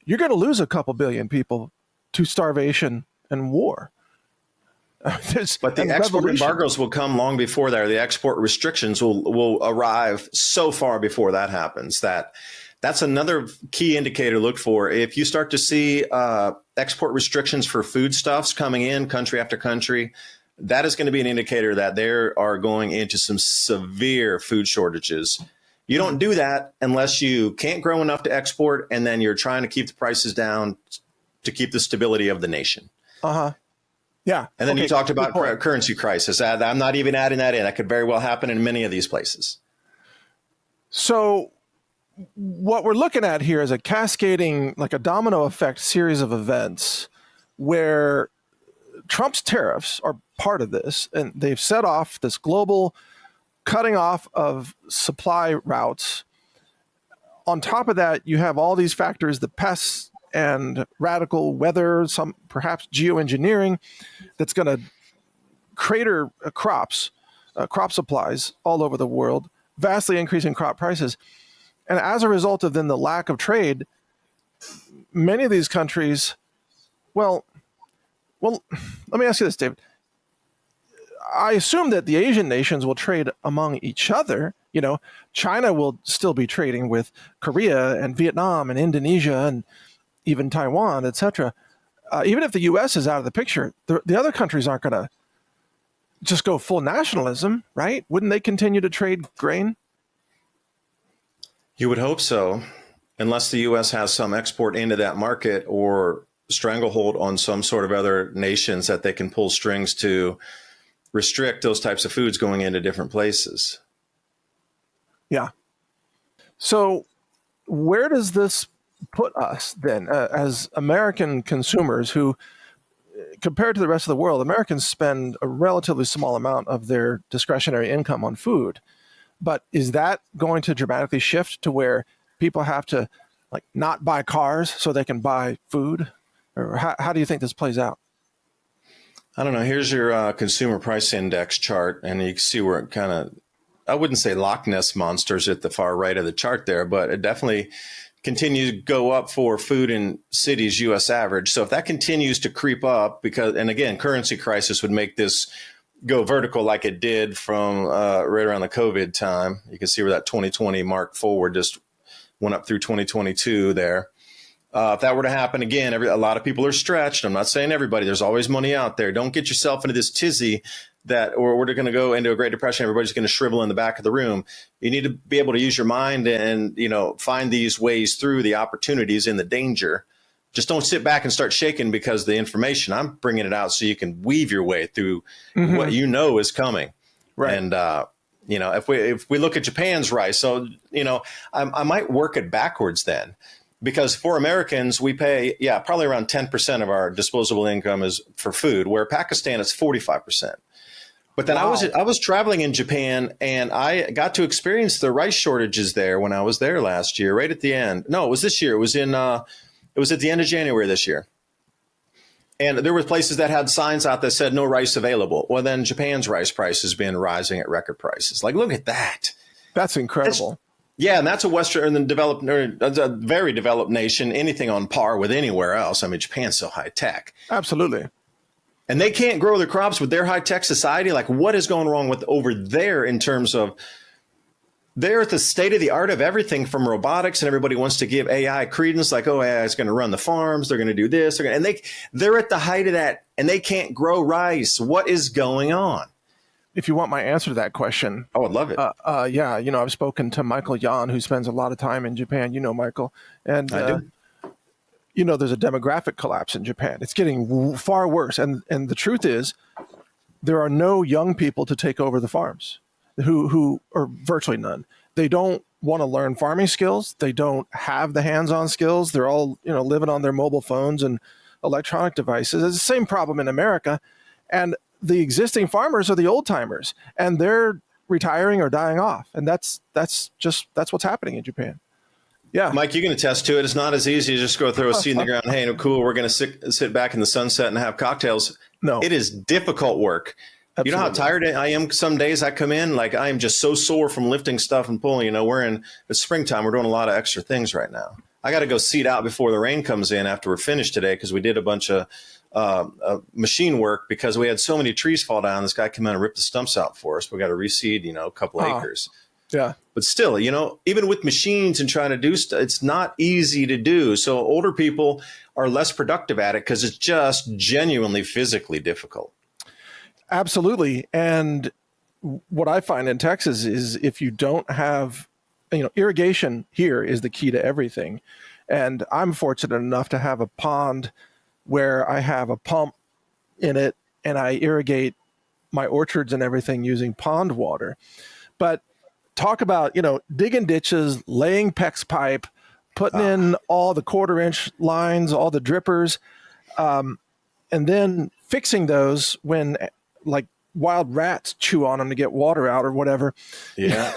you're going to lose a couple billion people to starvation and war. But the export embargoes will come long before that, or the export restrictions will arrive so far before that happens. That's another key indicator to look for. If you start to see export restrictions for foodstuffs coming in country after country, that is going to be an indicator that they are going into some severe food shortages. You don't do that unless you can't grow enough to export, and then you're trying to keep the prices down to keep the stability of the nation. Yeah. And then you talked about currency crisis. I'm not even adding that in. That could very well happen in many of these places. So what we're looking at here is a cascading, like a domino effect series of events where Trump's tariffs are part of this, and they've set off this global cutting off of supply routes. On top of that, you have all these factors, the pests and radical weather, some perhaps geoengineering that's going to crater crop supplies all over the world, vastly increasing crop prices. And as a result of then the lack of trade, many of these countries, well, let me ask you this, David. I assume that the Asian nations will trade among each other. You know, China will still be trading with Korea and Vietnam and Indonesia and even Taiwan, etc. Even if the U.S. is out of the picture, the other countries aren't going to just go full nationalism, right? Wouldn't they continue to trade grain? You would hope so, unless the U.S. has some export into that market or stranglehold on some sort of other nations that they can pull strings to restrict those types of foods going into different places. Yeah. So where does this put us then as American consumers who, compared to the rest of the world, Americans spend a relatively small amount of their discretionary income on food. But is that going to dramatically shift to where people have to like not buy cars so they can buy food? Or how do you think this plays out? I don't know. Here's your consumer price index chart, and you can see where it kind of, I wouldn't say Loch Ness monsters at the far right of the chart there, but it definitely continues to go up for food in cities, U.S. average. So if that continues to creep up, and again, currency crisis would make this go vertical like it did from right around the COVID time. You can see where that 2020 mark forward just went up through 2022 there. If that were to happen again, a lot of people are stretched. I'm not saying everybody. There's always money out there. Don't get yourself into this tizzy that or we're going to go into a Great Depression. Everybody's going to shrivel in the back of the room. You need to be able to use your mind and, find these ways through the opportunities and the danger. Just don't sit back and start shaking because of the information. I'm bringing it out so you can weave your way through what you know is coming. Right. And, if we look at Japan's rice, so, I might work it backwards then. Because for Americans, we pay, probably around 10% of our disposable income is for food, where Pakistan is 45%. But then wow. I was traveling in Japan, and I got to experience the rice shortages there when I was there last year, right at the end. No, it was this year. It was at the end of January this year. And there were places that had signs out that said no rice available. Well, then Japan's rice price has been rising at record prices. Like, look at that. That's incredible. And that's a Western and developed, a very developed nation, anything on par with anywhere else. I mean, Japan's so high tech. Absolutely. And they can't grow their crops with their high tech society. Like, what is going wrong with over there in terms of they're at the state of the art of everything from robotics, and everybody wants to give AI credence like, oh, AI is going to run the farms. They're going to do this. They're at the height of that, and they can't grow rice. What is going on? If you want my answer to that question. Oh, I'd love it. I've spoken to Michael Yan, who spends a lot of time in Japan. You know, Michael. And I do. There's a demographic collapse in Japan. It's getting far worse. And the truth is, there are no young people to take over the farms, who are virtually none. They don't want to learn farming skills. They don't have the hands-on skills. They're all, living on their mobile phones and electronic devices. It's the same problem in America. And the existing farmers are the old timers, and they're retiring or dying off. And that's what's happening in Japan. Yeah. Mike, you can attest to it. It's not as easy as just go throw a seed in the ground. Hey, no, cool. We're going to sit back in the sunset and have cocktails. No, it is difficult work. You know how tired I am some days I come in, like I am just so sore from lifting stuff and pulling. We're in the springtime. We're doing a lot of extra things right now. I got to go seed out before the rain comes in after we're finished today because we did a bunch of machine work because we had so many trees fall down. This guy came in and ripped the stumps out for us. We got to reseed, a couple acres. Yeah. But still, even with machines and trying to do stuff, it's not easy to do. So older people are less productive at it because it's just genuinely physically difficult. Absolutely. And what I find in Texas is if you don't have, irrigation here is the key to everything. And I'm fortunate enough to have a pond where I have a pump in it and I irrigate my orchards and everything using pond water. But talk about, digging ditches, laying PEX pipe, putting in all the 1/4-inch lines, all the drippers, and then fixing those when like wild rats chew on them to get water out or whatever. Yeah.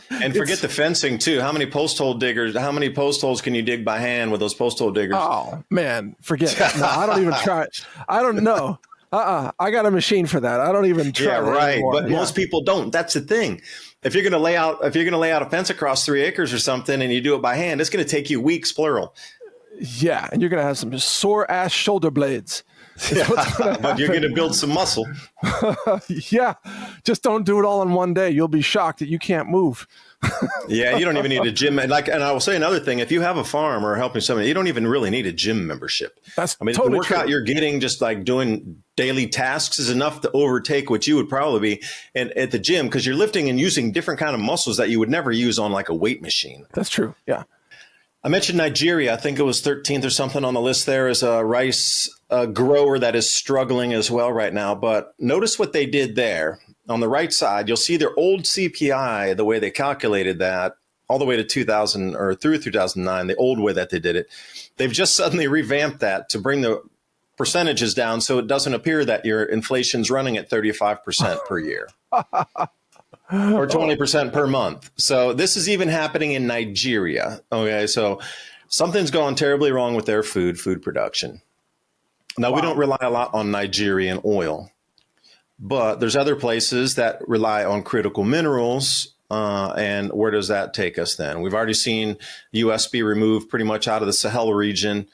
And forget the fencing too. How many post hole can you dig by hand with those post hole diggers? Oh man, forget it. No, I don't even try it. I don't know. I got a machine for that. I don't even try. Yeah, right. Anymore. But most people don't. That's the thing. If you're going to lay out a fence across 3 acres or something and you do it by hand, it's going to take you weeks, plural. Yeah. And you're going to have some sore ass shoulder blades. But you're going to build some muscle. Yeah. Just don't do it all in one day. You'll be shocked that you can't move. Yeah. You don't even need a gym. And I will say another thing. If you have a farm or helping somebody, you don't even really need a gym membership. Totally the workout true. you're getting just like doing daily tasks is enough to overtake what you would probably be at the gym because you're lifting and using different kind of muscles that you would never use on like a weight machine. That's true. Yeah. I mentioned Nigeria. I think it was 13th or something on the list there as a rice grower that is struggling as well right now. But notice what they did there. On the right side, you'll see their old CPI, the way they calculated that, all the way to 2000 or through 2009, the old way that they did it. They've just suddenly revamped that to bring the percentages down so it doesn't appear that your inflation's running at 35% per year. Or 20% per month. So this is even happening in Nigeria. Okay, so something's gone terribly wrong with their food production. Now, we don't rely a lot on Nigerian oil, but there's other places that rely on critical minerals. And where does that take us then? We've already seen U.S. be removed pretty much out of the Sahel region.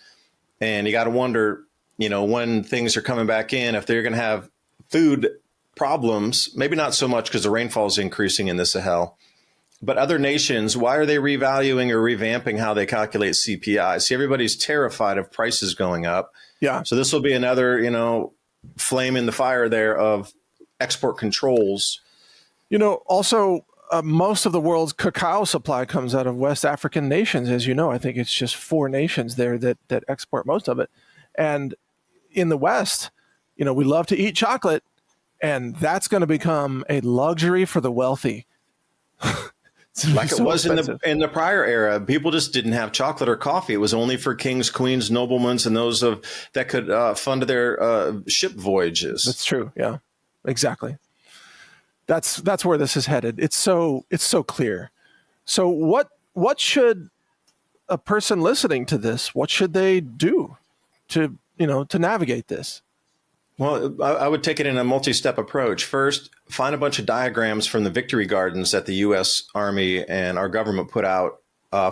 And you got to wonder, when things are coming back in, if they're going to have food problems, maybe not so much because the rainfall is increasing in the Sahel, but other nations, why are they revaluing or revamping how they calculate CPI? See, everybody's terrified of prices going up. Yeah. So this will be another, flame in the fire there of export controls. Also, most of the world's cacao supply comes out of West African nations, as you know. I think it's just 4 nations there that export most of it. And in the West, we love to eat chocolate. And that's going to become a luxury for the wealthy. Like it was in the prior era. People just didn't have chocolate or coffee. It was only for kings, queens, noblemen, and those that could fund their ship voyages. That's true. Yeah, exactly. That's where this is headed. It's so clear. So what should a person listening to this, what should they do to navigate this? Well, I would take it in a multi-step approach. First, find a bunch of diagrams from the victory gardens that the U.S. Army and our government put out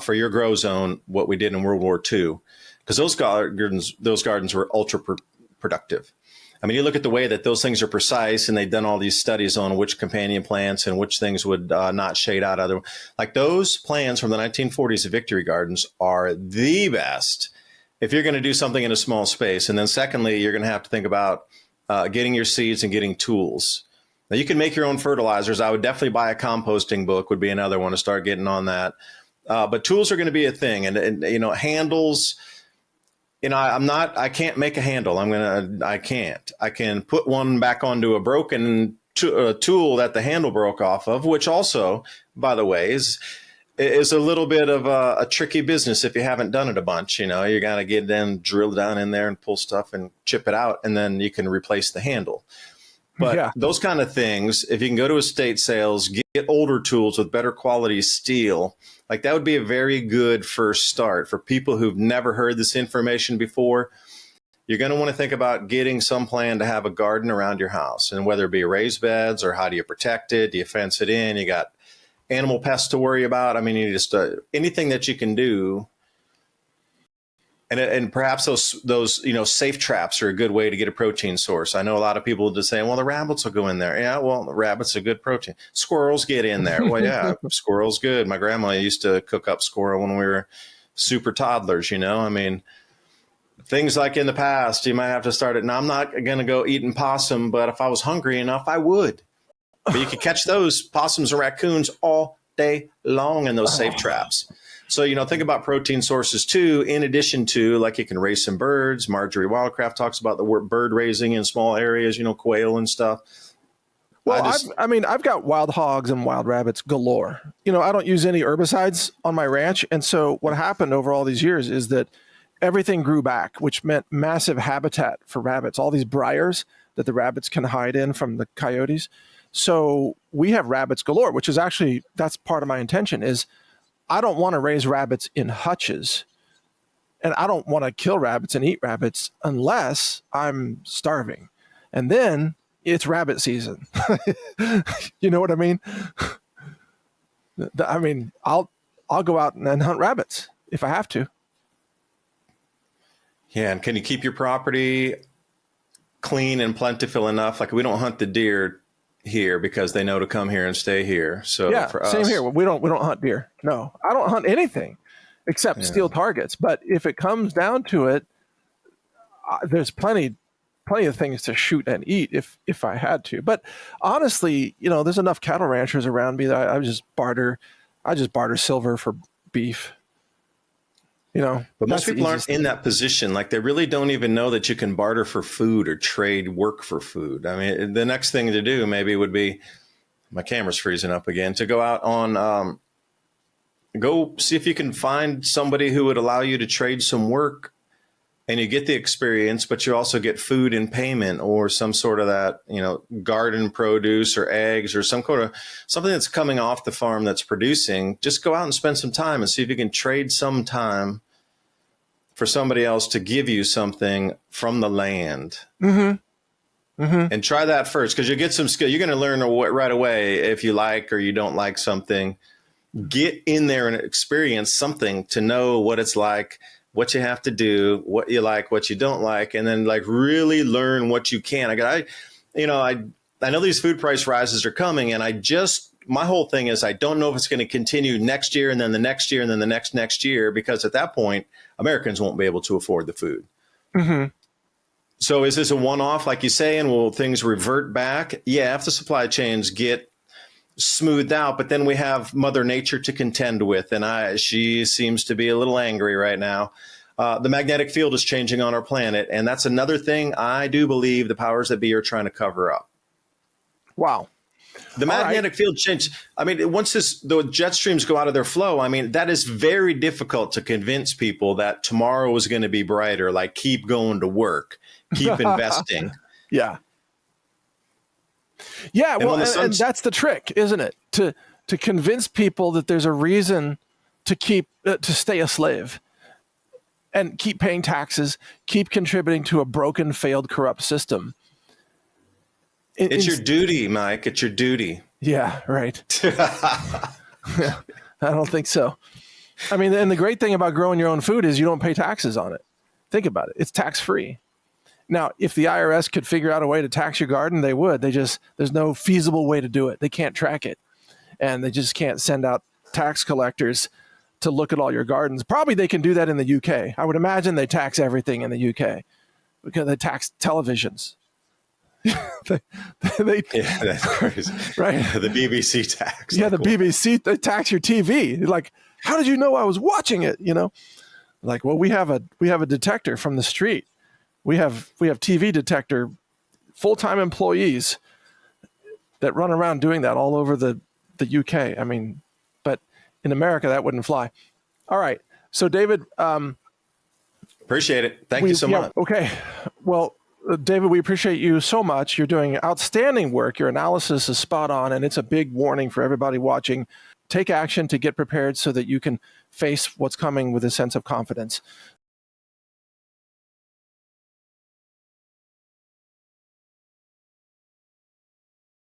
for your grow zone, what we did in World War II, because those gardens were ultra productive. I mean, you look at the way that those things are precise, and they've done all these studies on which companion plants and which things would not shade out other. Like those plans from the 1940s of victory gardens are the best if you're going to do something in a small space. And then secondly, you're going to have to think about getting your seeds and getting tools. Now, you can make your own fertilizers. I would definitely buy a composting book would be another one to start getting on that. But tools are going to be a thing. And handles, I can't make a handle. I can't. I can put one back onto a broken tool that the handle broke off of, which also, by the way, is a little bit of a tricky business if you haven't done it a bunch. You got to get in, drill down in there and pull stuff and chip it out, and then you can replace the handle. But those kind of things, if you can go to estate sales, get older tools with better quality steel, like that would be a very good first start for people who've never heard this information before. you're going to want to think about getting some plan to have a garden around your house, and whether it be raised beds or how do you protect it? Do you fence it in? You got animal pests to worry about. I mean, you just anything that you can do. And perhaps those safe traps are a good way to get a protein source. I know a lot of people just saying, well, the rabbits will go in there. Yeah, well, the rabbits are good protein. Squirrels get in there. Well, yeah, squirrel's good. My grandma used to cook up squirrel when we were super toddlers. I mean, things like in the past, you might have to start it. Now, I'm not going to go eating possum, but if I was hungry enough, I would. But you could catch those possums and raccoons all day long in those safe traps. So, think about protein sources too, in addition to, like, you can raise some birds. Marjorie Wildcraft talks about the bird raising in small areas, quail and stuff. Well, I've got wild hogs and wild rabbits galore. I don't use any herbicides on my ranch. And so what happened over all these years is that everything grew back, which meant massive habitat for rabbits, all these briars that the rabbits can hide in from the coyotes. So we have rabbits galore, which is actually, that's part of my intention is I don't want to raise rabbits in hutches, and I don't want to kill rabbits and eat rabbits unless I'm starving. And then it's rabbit season. You know what I mean? I'll go out and hunt rabbits if I have to. Yeah, and can you keep your property clean and plentiful enough? Like, we don't hunt the deer here because they know to come here and stay here. So yeah, for us, same here. We don't hunt deer. No, I don't hunt anything except steel targets. But if it comes down to it, there's plenty of things to shoot and eat if I had to. But honestly, there's enough cattle ranchers around me that I just barter silver for beef. But most people aren't in that position. Like, they really don't even know that you can barter for food or trade work for food. I mean, the next thing to do maybe would be, my camera's freezing up again, to go out on, go see if you can find somebody who would allow you to trade some work, and you get the experience, but you also get food in payment, or some sort of that, garden produce or eggs or something that's coming off the farm that's producing. Just go out and spend some time and see if you can trade some time for somebody else to give you something from the land. Mm-hmm. Mm-hmm. And try that first, because you get some skill. You're going to learn right away if you like or you don't like something. Get in there and experience something to know what it's like, what you have to do, what you like, what you don't like, and then, like, really learn what you can. I know these food price rises are coming, and my whole thing is I don't know if it's going to continue next year and then the next year and then the next year, because at that point, Americans won't be able to afford the food. Mm-hmm. So is this a one-off, like you say, and will things revert back? Yeah, if the supply chains get smoothed out, but then we have Mother Nature to contend with, and she seems to be a little angry right now. The magnetic field is changing on our planet, and that's another thing I do believe the powers that be are trying to cover up. Wow. The magnetic field change. I mean, once the jet streams go out of their flow, I mean, that is very difficult to convince people that tomorrow is going to be brighter. Like, keep going to work, keep investing. Yeah. Yeah, well, and that's the trick, isn't it? To convince people that there's a reason to keep to stay a slave and keep paying taxes, keep contributing to a broken, failed, corrupt system. It's your duty, Mike. It's your duty. Yeah, right. Yeah, I don't think so. I mean, and the great thing about growing your own food is you don't pay taxes on it. Think about it. It's tax-free. Now, if the IRS could figure out a way to tax your garden, they would. There's no feasible way to do it. They can't track it. And they just can't send out tax collectors to look at all your gardens. Probably they can do that in the UK. I would imagine they tax everything in the UK because they tax televisions. Yeah, that's crazy. Right? The BBC tax. Yeah, the BBC, they tax your TV. You're like, how did you know I was watching it? Like, well, we have a detector from the street. We have TV detector full-time employees that run around doing that all over the UK. I mean, but in America that wouldn't fly. All right. So David, appreciate it. Thank you so much. Okay. Well, David, we appreciate you so much. You're doing outstanding work. Your analysis is spot on, and it's a big warning for everybody watching. Take action to get prepared so that you can face what's coming with a sense of confidence.